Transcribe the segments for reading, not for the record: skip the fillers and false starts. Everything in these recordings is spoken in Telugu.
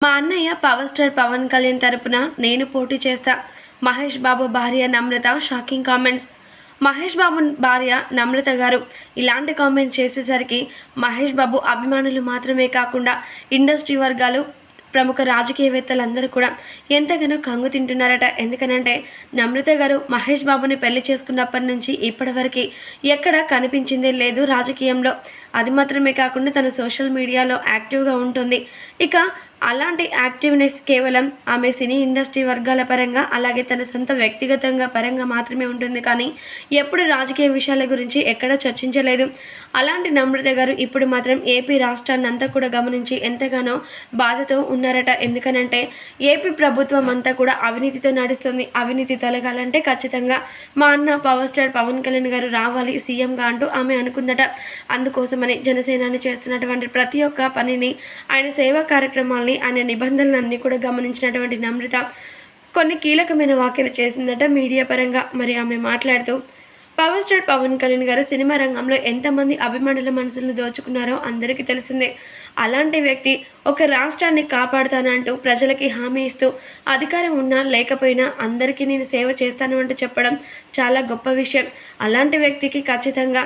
మా అన్నయ్య పవర్ స్టార్ పవన్ కళ్యాణ్ తరపున నేను పోటీ చేస్తా. మహేష్ బాబు భార్య నమ్రత షాకింగ్ కామెంట్స్. మహేష్ బాబు భార్య నమ్రత గారు ఇలాంటి కామెంట్స్ చేసేసరికి మహేష్ బాబు అభిమానులు మాత్రమే కాకుండా ఇండస్ట్రీ వర్గాలు, ప్రముఖ రాజకీయవేత్తలందరూ కూడా ఎంతగానో కంగు తింటున్నారట. ఎందుకనంటే నమ్రత గారు మహేష్ బాబుని పెళ్లి చేసుకున్నప్పటి నుంచి ఇప్పటివరకు ఎక్కడ కనిపించిందే లేదు రాజకీయంలో. అది మాత్రమే కాకుండా తన సోషల్ మీడియాలో యాక్టివ్గా ఉంటుంది. ఇక అలాంటి యాక్టివ్నెస్ కేవలం ఆమె సినీ ఇండస్ట్రీ వర్గాల పరంగా, అలాగే తన సొంత వ్యక్తిగతంగా పరంగా మాత్రమే ఉంటుంది. కానీ ఎప్పుడు రాజకీయ విషయాల గురించి ఎక్కడ చర్చించలేదు. అలాంటి నమ్రత గారు ఇప్పుడు మాత్రం ఏపీ రాష్ట్రాన్ని అంతా కూడా గమనించి ఎంతగానో బాధతో ఉన్నారట. ఎందుకనంటే ఏపీ ప్రభుత్వం అంతా కూడా అవినీతితో నడుస్తుంది. అవినీతి తొలగాలంటే ఖచ్చితంగా మా అన్న పవర్ స్టార్ పవన్ కళ్యాణ్ గారు రావాలి సీఎంగా అంటూ ఆమె అనుకుందట. అందుకోసమని జనసేనాని చేస్తున్నటువంటి ప్రతి ఒక్క పనిని, ఆయన సేవా కార్యక్రమాలని, ఆయన నిబంధనలన్నీ కూడా గమనించినటువంటి నమ్రత కొన్ని కీలకమైన వ్యాఖ్యలు చేసిందట మీడియా పరంగా. మరి ఆమె మాట్లాడుతూ, పవర్ స్టార్ పవన్ కళ్యాణ్ గారు సినిమా రంగంలో ఎంతమంది అభిమానుల మనసులను దోచుకున్నారో అందరికీ తెలిసిందే. అలాంటి వ్యక్తి ఒక రాష్ట్రాన్ని కాపాడుతానంటూ ప్రజలకి హామీ ఇస్తూ, అధికారం ఉన్నా లేకపోయినా అందరికీ నేను సేవ చేస్తాను అంటూ చెప్పడం చాలా గొప్ప విషయం. అలాంటి వ్యక్తికి ఖచ్చితంగా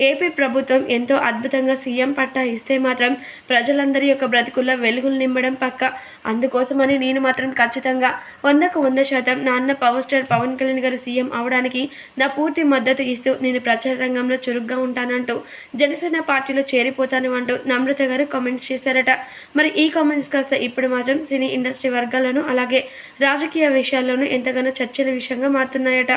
ఏపీ ప్రభుత్వం ఎంతో అద్భుతంగా సీఎం పట్టా ఇస్తే మాత్రం ప్రజలందరి యొక్క బ్రతుకుల్లో వెలుగులు నింపడం పక్క. అందుకోసమని నేను మాత్రం ఖచ్చితంగా 100కు 100% నా అన్న పవర్ స్టార్ పవన్ కళ్యాణ్ గారు సీఎం అవడానికి నా పూర్తి మద్దతు ఇస్తూ నేను ప్రచార రంగంలో చురుగ్గా ఉంటానంటూ, జనసేన పార్టీలో చేరిపోతాను అంటూ నమ్రత గారు కామెంట్స్ చేశారట. మరి ఈ కామెంట్స్ కాస్త ఇప్పుడు మాత్రం సినీ ఇండస్ట్రీ వర్గాల్లోనూ, అలాగే రాజకీయ విషయాల్లోనూ ఎంతగానో చర్చల విషయంగా మారుతున్నాయట.